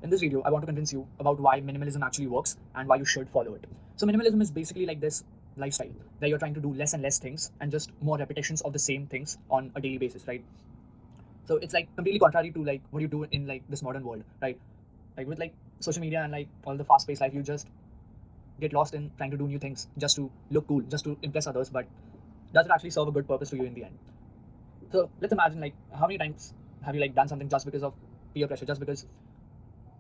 In this video, I want to convince you about why minimalism actually works and why you should follow it. So minimalism is basically like this lifestyle where you're trying to do less and less things and just more repetitions of the same things on a daily basis, right? So it's like completely contrary to like what you do in like this modern world, right? Like with like social media and like all the fast-paced life, you just get lost in trying to do new things just to look cool, just to impress others, but does it actually serve a good purpose to you in the end? So let's imagine like how many times have you like done something just because of peer pressure, just because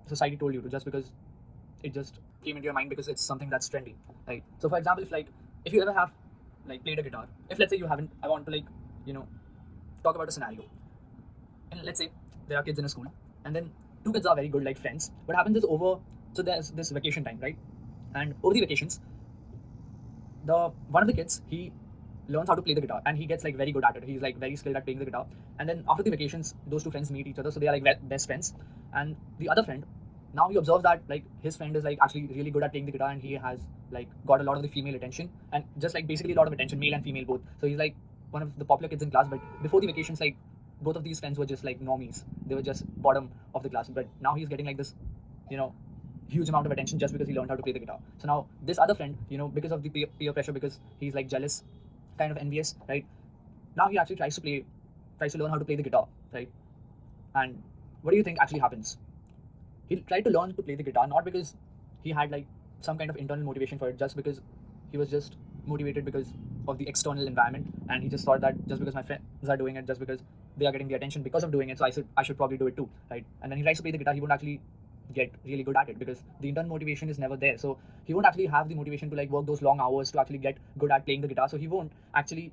society told you to, just because it just came into your mind because it's something that's trendy, right? So for example, if you ever have like played a guitar, if let's say you haven't, I want to like you know talk about a scenario, and let's say there are kids in a school, and then two kids are very good like friends. What happens is so there's this vacation time, right? And over the vacations, the one of the kids, he learns how to play the guitar and he gets like very good at it. He's like very skilled at playing the guitar. And then after the vacations, those two friends meet each other, so they are like best friends. And the other friend, now he observes that like his friend is like actually really good at playing the guitar and he has like got a lot of the female attention and just like basically a lot of attention, male and female both. So he's like one of the popular kids in class. But before the vacations, like both of these friends were just like normies. They were just bottom of the class. But now he's getting like this, you know, huge amount of attention just because he learned how to play the guitar. So now this other friend, because of the peer pressure, because he's like jealous, kind of envious, right? Now he actually tries to learn how to play the guitar, right? And what do you think actually happens? He tried to learn to play the guitar not because he had like some kind of internal motivation for it, just because he was just motivated because of the external environment, and he just thought that just because my friends are doing it, just because they are getting the attention because of doing it, so I should probably do it too, right? And then he tries to play the guitar, he won't actually get really good at it because the internal motivation is never there. So he won't actually have the motivation to like work those long hours to actually get good at playing the guitar. So he won't actually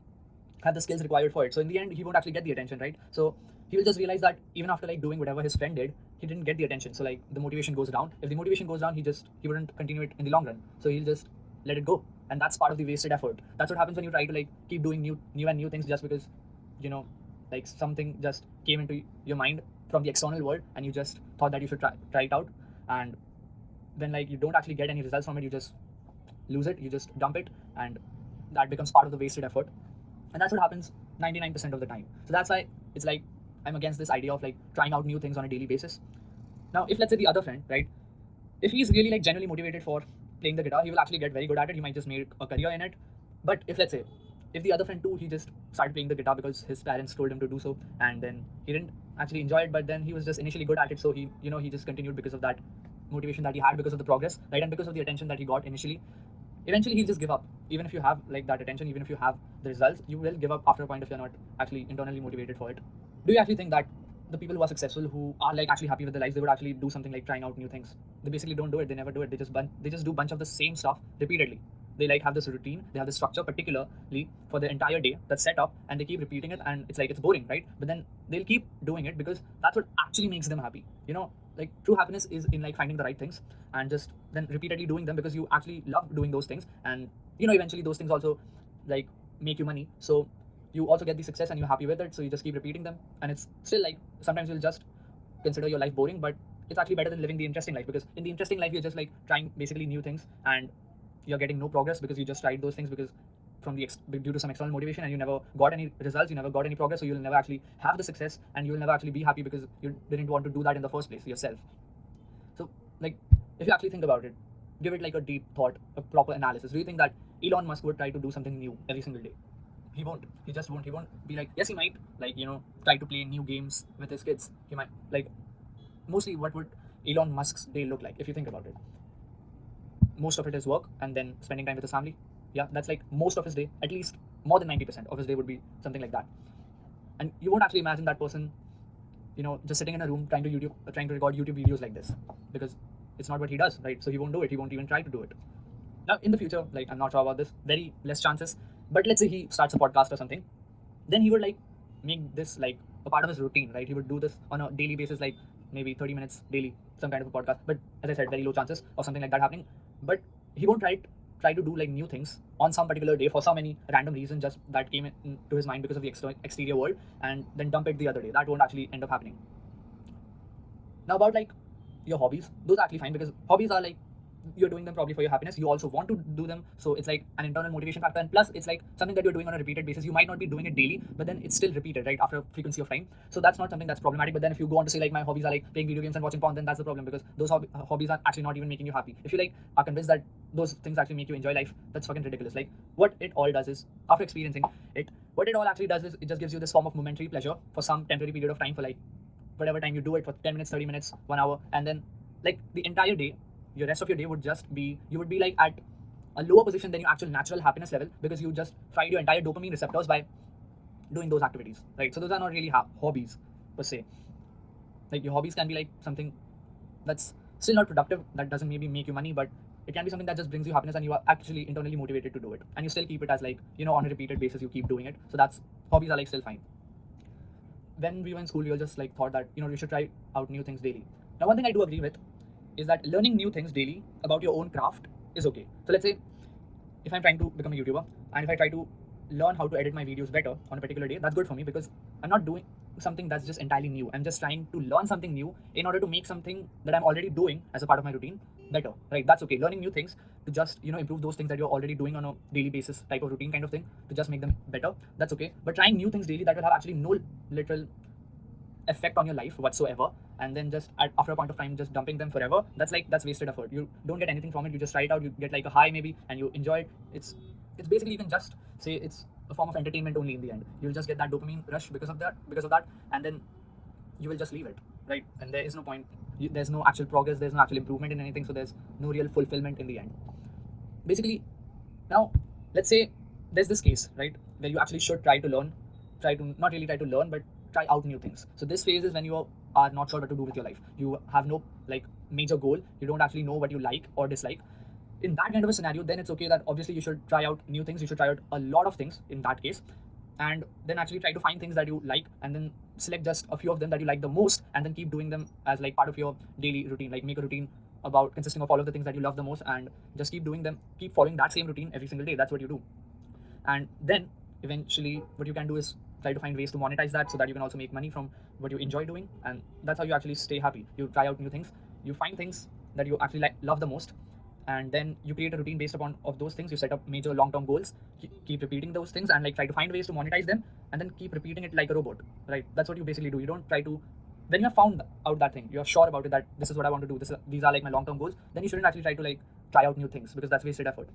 have the skills required for it. So in the end, he won't actually get the attention, right? So he will just realize that even after like doing whatever his friend did, he didn't get the attention. So like the motivation goes down. If the motivation goes down, he wouldn't continue it in the long run. So he'll just let it go. And that's part of the wasted effort. That's what happens when you try to like keep doing new things just because, like something just came into your mind from the external world and you just thought that you should try it out, and then like you don't actually get any results from it. You just lose it, you just dump it, and that becomes part of the wasted effort. And that's what happens 99% of the time. So that's why it's like I'm against this idea of like trying out new things on a daily basis. Now if let's say the other friend, right, if he's really like genuinely motivated for playing the guitar, he will actually get very good at it. He might just make a career in it. But if let's say if the other friend too, he just started playing the guitar because his parents told him to do so, and then he didn't actually enjoy it, but then he was just initially good at it, so he just continued because of that motivation that he had, because of the progress, right, and because of the attention that he got initially. Eventually he'll just give up. Even if you have like that attention, even if you have the results, you will give up after a point if you're not actually internally motivated for it. Do you actually think that the people who are successful, who are like actually happy with their lives, they would actually do something like trying out new things? They basically don't do it. They never do it. They just do bunch of the same stuff repeatedly. They like have this routine, they have this structure particularly for the entire day that's set up, and they keep repeating it, and it's like it's boring, right? But then they'll keep doing it because that's what actually makes them happy. Like true happiness is in like finding the right things and just then repeatedly doing them because you actually love doing those things, and eventually those things also like make you money. So you also get the success and you're happy with it, so you just keep repeating them. And it's still like sometimes you'll just consider your life boring, but it's actually better than living the interesting life, because in the interesting life you're just like trying basically new things and you're getting no progress because you just tried those things because due to some external motivation, and you never got any results, you never got any progress, so you'll never actually have the success and you'll never actually be happy because you didn't want to do that in the first place yourself. So like if you actually think about it, give it like a deep thought, a proper analysis. Do you think that Elon Musk would try to do something new every single day? He won't. He just won't. He won't be like, yes, he might like try to play new games with his kids. He might like mostly what would Elon Musk's day look like if you think about it? Most of it is work and then spending time with his family. Yeah, that's like most of his day. At least more than 90% of his day would be something like that. And you won't actually imagine that person, just sitting in a room trying to record YouTube videos like this, because it's not what he does, right? So he won't do it. He won't even try to do it. Now in the future, like I'm not sure about this, very less chances. But let's say he starts a podcast or something, then he would like make this like a part of his routine, right? He would do this on a daily basis, like maybe 30 minutes daily, some kind of a podcast. But as I said, very low chances of something like that happening. But he won't try to do like new things on some particular day for some any random reason just that came into his mind because of the exterior world, and then dump it the other day. That won't actually end up happening. Now about like your hobbies, those are actually fine because hobbies are like you're doing them probably for your happiness. You also want to do them, so it's like an internal motivation factor. And plus, it's like something that you're doing on a repeated basis. You might not be doing it daily, but then it's still repeated, right, after a frequency of time. So that's not something that's problematic. But then if you go on to say like my hobbies are like playing video games and watching porn, then that's the problem, because those hobbies are actually not even making you happy. If you like are convinced that those things actually make you enjoy life, that's fucking ridiculous. Like what it all does is, after experiencing it, what it all actually does is it just gives you this form of momentary pleasure for some temporary period of time, for like whatever time you do it, for 10 minutes, 30 minutes, 1 hour, and then like the entire day, your rest of your day would just be, you would be like at a lower position than your actual natural happiness level, because you just fried your entire dopamine receptors by doing those activities, right? So those are not really hobbies per se. Like your hobbies can be like something that's still not productive, that doesn't maybe make you money, but it can be something that just brings you happiness and you are actually internally motivated to do it, and you still keep it as like, you know, on a repeated basis you keep doing it. So that's, hobbies are like still fine. When we were in school, we all just like thought that, you know, you should try out new things daily. Now, one thing I do agree with is that learning new things daily about your own craft is okay. So let's say if I'm trying to become a YouTuber, and if I try to learn how to edit my videos better on a particular day, that's good for me, because I'm not doing something that's just entirely new. I'm just trying to learn something new in order to make something that I'm already doing as a part of my routine better, right? That's okay. Learning new things to just, you know, improve those things that you're already doing on a daily basis, type of routine kind of thing, to just make them better, that's okay. But trying new things daily that will have actually no literal effect on your life whatsoever, and then just after a point of time just dumping them forever, that's wasted effort. You don't get anything from it. You just try it out, you get like a high maybe, and you enjoy it. It's basically, you can just say it's a form of entertainment only. In the end, you'll just get that dopamine rush because of that, and then you will just leave it, right? And there is no point. There's no actual progress, there's no actual improvement in anything, so there's no real fulfillment in the end. Basically, now let's say there's this case, right, where you actually should try to not really try to learn, but try out new things. So this phase is when you are not sure what to do with your life. You have no like major goal. You don't actually know what you like or dislike. In that kind of a scenario, then it's okay that obviously you should try out new things. You should try out a lot of things in that case, and then actually try to find things that you like, and then select just a few of them that you like the most, and then keep doing them as like part of your daily routine. Like make a routine about consisting of all of the things that you love the most, and just keep doing them, keep following that same routine every single day. That's what you do. And then eventually what you can do is try to find ways to monetize that, so that you can also make money from what you enjoy doing, and that's how you actually stay happy. You try out new things, you find things that you actually love the most, and then you create a routine based upon of those things. You set up major long-term goals, keep repeating those things, and like try to find ways to monetize them, and then keep repeating it like a robot, right? That's what you basically do. You don't try to, when you have found out that thing, you're sure about it, that this is what I want to do, these are like my long-term goals, then you shouldn't actually try to like try out new things, because that's wasted effort.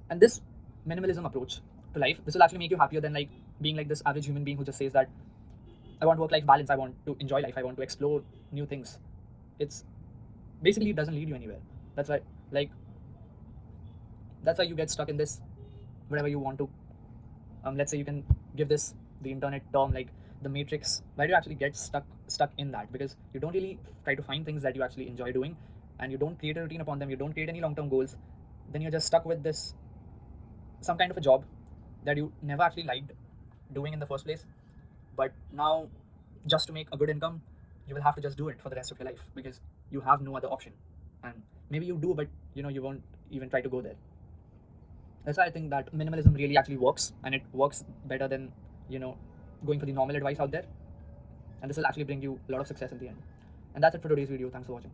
And this minimalism approach to life, this will actually make you happier than like being like this average human being who just says that I want work-life balance, I want to enjoy life, I want to explore new things. It's basically, it doesn't lead you anywhere. That's why you get stuck in this whatever you want to. Let's say you can give this the internet term like the matrix. Why do you actually get stuck in that? Because you don't really try to find things that you actually enjoy doing, and you don't create a routine upon them, you don't create any long-term goals. Then you're just stuck with this some kind of a job that you never actually liked doing in the first place, but now just to make a good income, you will have to just do it for the rest of your life, because you have no other option. And maybe you do, but you know, you won't even try to go there. That's why I think that minimalism really actually works, and it works better than, you know, going for the normal advice out there. And this will actually bring you a lot of success in the end. And that's it for today's video. Thanks for watching.